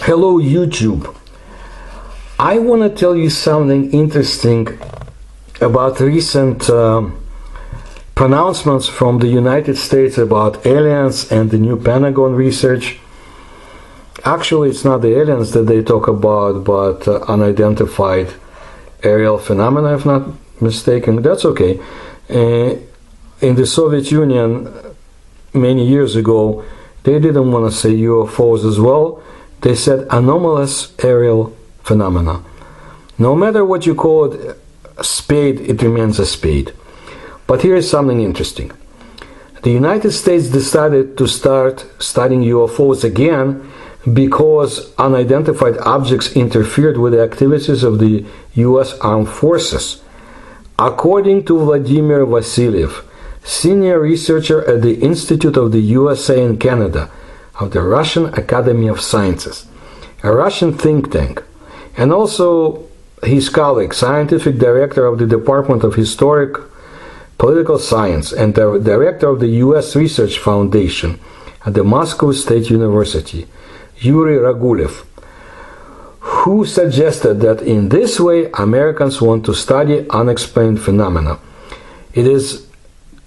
Hello YouTube. I want to tell you something interesting about recent pronouncements from the United States about aliens and the new Pentagon research. Actually, it's not the aliens that they talk about, but unidentified aerial phenomena, if not mistaken. That's okay. In the Soviet Union, many years ago, they didn't want to say UFOs as well. They said anomalous aerial phenomena. No matter what you call it, a spade, it remains a spade. But here is something interesting. The United States decided to start studying UFOs again because unidentified objects interfered with the activities of the US Armed Forces. According to Vladimir Vasiliev, senior researcher at the Institute of the USA in Canada, of the Russian Academy of Sciences, a Russian think tank, and also his colleague, scientific director of the Department of Historic Political Science and the director of the US Research Foundation at the Moscow State University, Yuri Ragulev, who suggested that in this way Americans want to study unexplained phenomena. It is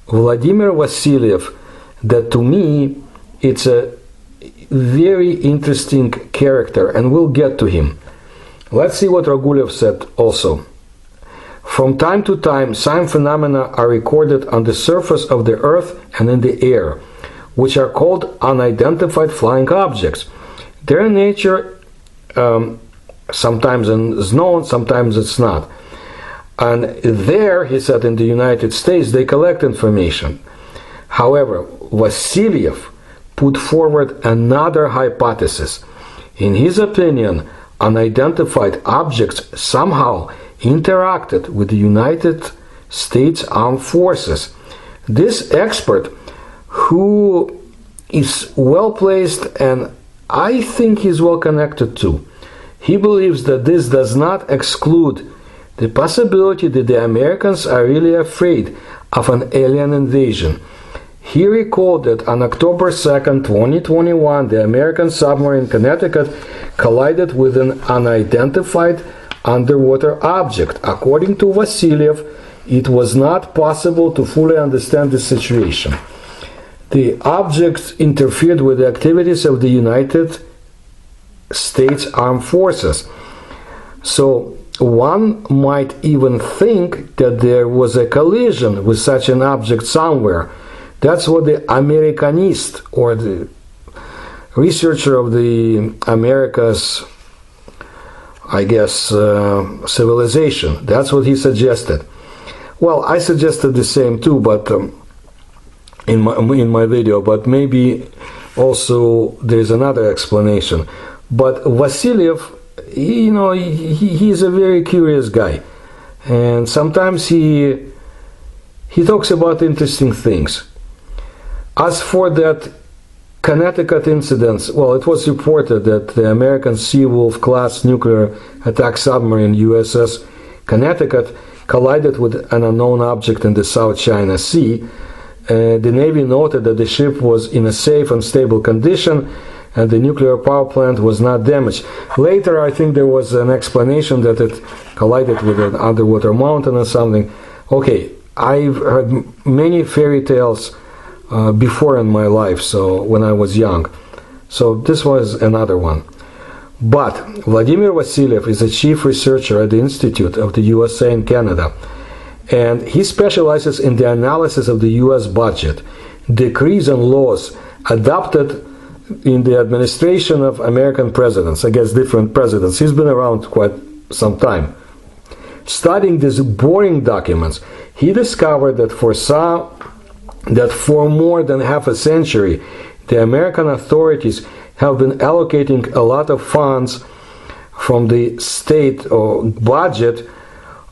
Vladimir Vasiliev that, to me, it's a very interesting character, and we'll get to him. Let's see what Ragulev said also. From time to time, some phenomena are recorded on the surface of the earth and in the air, which are called unidentified flying objects. Their nature sometimes is known, sometimes it's not. And there, he said, in the United States, they collect information. However, Vasiliev put forward another hypothesis. In his opinion, unidentified objects somehow interacted with the United States Armed Forces. This expert, who is well placed and I think he's well connected too, he believes that this does not exclude the possibility that the Americans are really afraid of an alien invasion. He recalled that on October 2nd, 2021, the American submarine Connecticut collided with an unidentified underwater object. According to Vasiliev, it was not possible to fully understand the situation. The object interfered with the activities of the United States Armed Forces. So one might even think that there was a collision with such an object somewhere. That's what the Americanist, or the researcher of the America's, I guess, civilization, that's what he suggested. Well, I suggested the same too, but in my video, but maybe also there's another explanation. But Vasiliev, he's a very curious guy, and sometimes he talks about interesting things. As for that Connecticut incident, well, it was reported that the American Seawolf-class nuclear attack submarine USS Connecticut collided with an unknown object in the South China Sea. The Navy noted that the ship was in a safe and stable condition and the nuclear power plant was not damaged. Later, I think there was an explanation that it collided with an underwater mountain or something. Okay, I've heard many fairy tales before in my life, so when I was young. So this was another one. But Vladimir Vasiliev is a chief researcher at the Institute of the USA in Canada, and he specializes in the analysis of the US budget, decrees and laws adopted in the administration of American presidents, I guess different presidents. He's been around quite some time. Studying these boring documents, he discovered that for more than half a century, the American authorities have been allocating a lot of funds from the state or budget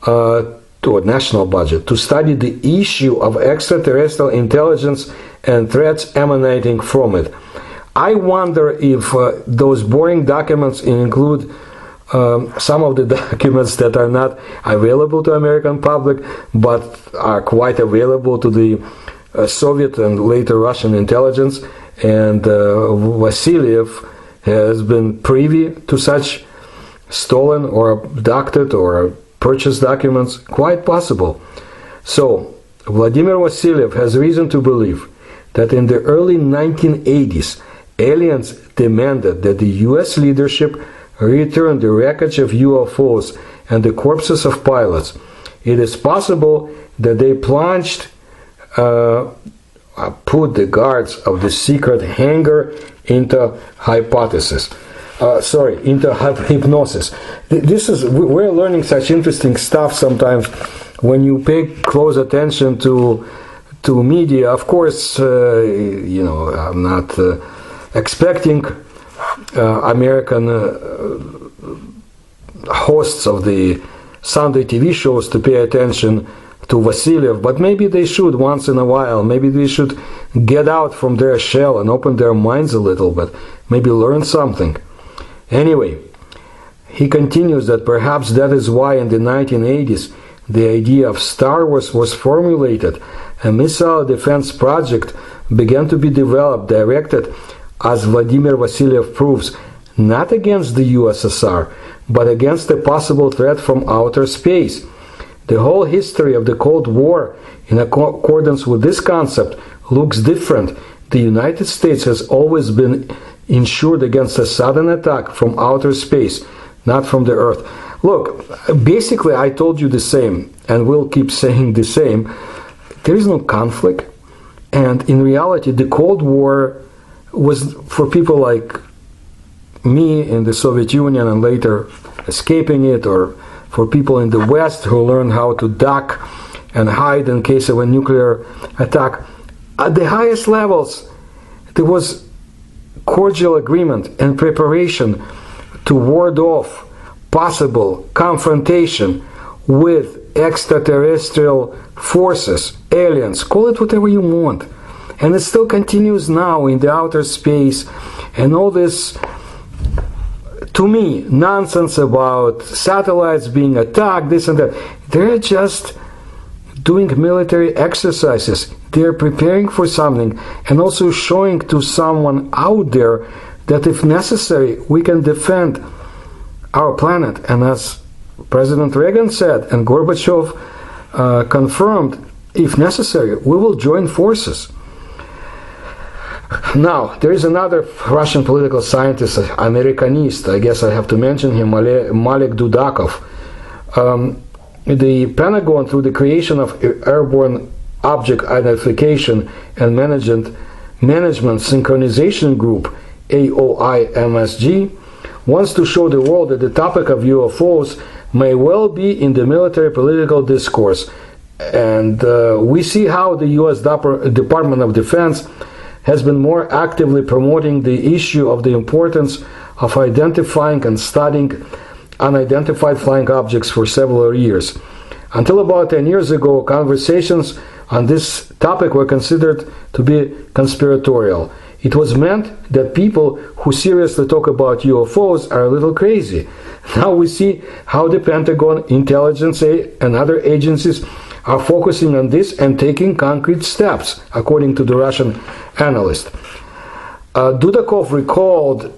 to a national budget to study the issue of extraterrestrial intelligence and threats emanating from it. I wonder if those boring documents include some of the documents that are not available to American public but are quite available to the Soviet and later Russian intelligence, and Vasiliev has been privy to such stolen or abducted or purchased documents? Quite possible. So, Vladimir Vasiliev has reason to believe that in the early 1980s, aliens demanded that the US leadership return the wreckage of UFOs and the corpses of pilots. It is possible that they plunged, put the guards of the secret hangar into hypnosis. We're learning such interesting stuff sometimes when you pay close attention to media. Of course, I'm not expecting American hosts of the Sunday TV shows to pay attention to Vasiliev, but maybe they should once in a while. Maybe they should get out from their shell and open their minds a little bit, maybe learn something. Anyway, he continues that perhaps that is why in the 1980s the idea of Star Wars was formulated. A missile defense project began to be developed, directed, as Vladimir Vasiliev proves, not against the USSR, but against a possible threat from outer space. The whole history of the Cold War, in accordance with this concept, looks different. The United States has always been insured against a sudden attack from outer space, not from the Earth. Look, basically I told you the same, and will keep saying the same. There is no conflict, and in reality the Cold War was for people like me in the Soviet Union and later escaping it, or for people in the West who learned how to duck and hide in case of a nuclear attack. At the highest levels, there was cordial agreement and preparation to ward off possible confrontation with extraterrestrial forces, aliens, call it whatever you want. And it still continues now in the outer space, and all this, to me, nonsense about satellites being attacked, this and that. They're just doing military exercises. They're preparing for something, and also showing to someone out there that if necessary, we can defend our planet. And as President Reagan said, and Gorbachev confirmed, if necessary, we will join forces. Now, there is another Russian political scientist, Americanist, I guess I have to mention him, Malik Dudakov. The Pentagon, through the creation of Airborne Object Identification and Management Synchronization Group, AOIMSG, wants to show the world that the topic of UFOs may well be in the military political discourse. And we see how the U.S. Department of Defense has been more actively promoting the issue of the importance of identifying and studying unidentified flying objects for several years. Until about 10 years ago, conversations on this topic were considered to be conspiratorial. It was meant that people who seriously talk about UFOs are a little crazy. Now we see how the Pentagon, intelligence and other agencies are focusing on this and taking concrete steps, according to the Russian analyst. Dudakov recalled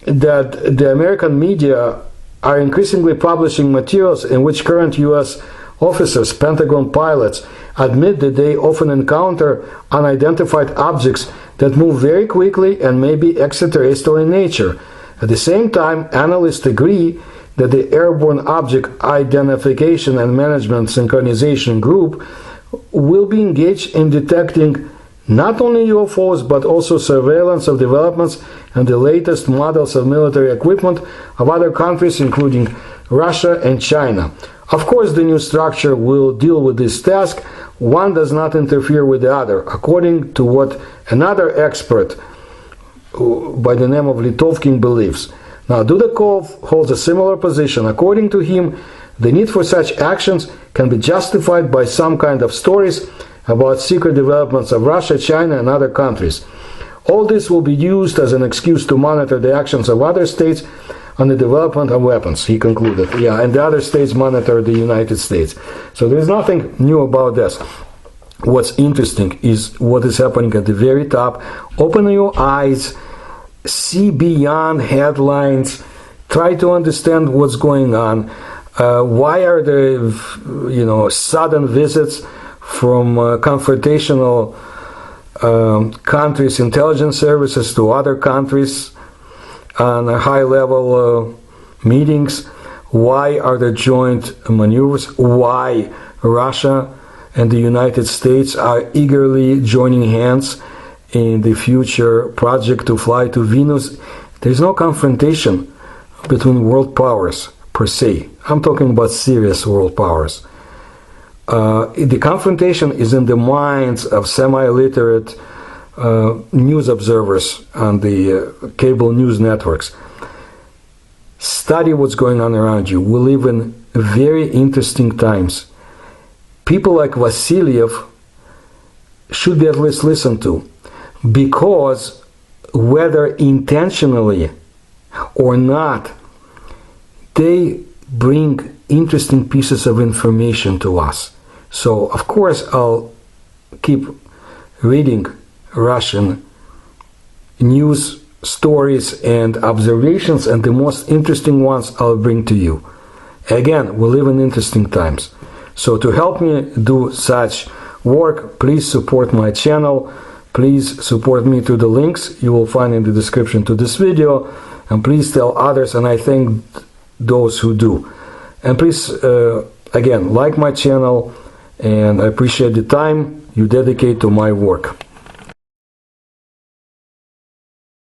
that the American media are increasingly publishing materials in which current U.S. officers, Pentagon pilots, admit that they often encounter unidentified objects that move very quickly and may be extraterrestrial in nature. At the same time, analysts agree that the Airborne Object Identification and Management Synchronization Group will be engaged in detecting not only UFOs but also surveillance of developments and the latest models of military equipment of other countries, including Russia and China. Of course, the new structure will deal with this task. One does not interfere with the other, according to what another expert by the name of Litovkin believes. Now, Dudakov holds a similar position. According to him, the need for such actions can be justified by some kind of stories about secret developments of Russia, China, and other countries. All this will be used as an excuse to monitor the actions of other states on the development of weapons, he concluded. Yeah, and the other states monitor the United States. So there is nothing new about this. What's interesting is what is happening at the very top. Open your eyes, see beyond headlines, try to understand what's going on. Why are there, sudden visits from confrontational countries' intelligence services to other countries on high-level meetings? Why are there joint maneuvers? Why Russia and the United States are eagerly joining hands in the future project to fly to Venus? There's no confrontation between world powers per se. I'm talking about serious world powers. The confrontation is in the minds of semi-literate news observers on the cable news networks. Study what's going on around you. We live in very interesting times. People like Vasiliev should be at least listened to, because whether intentionally or not, they bring interesting pieces of information to us. So, of course, I'll keep reading Russian news stories and observations, and the most interesting ones I'll bring to you. Again, we live in interesting times. So to help me do such work, please support my channel. Please support me through the links you will find in the description to this video. And please tell others, and I thank those who do. And please, again, like my channel, and I appreciate the time you dedicate to my work.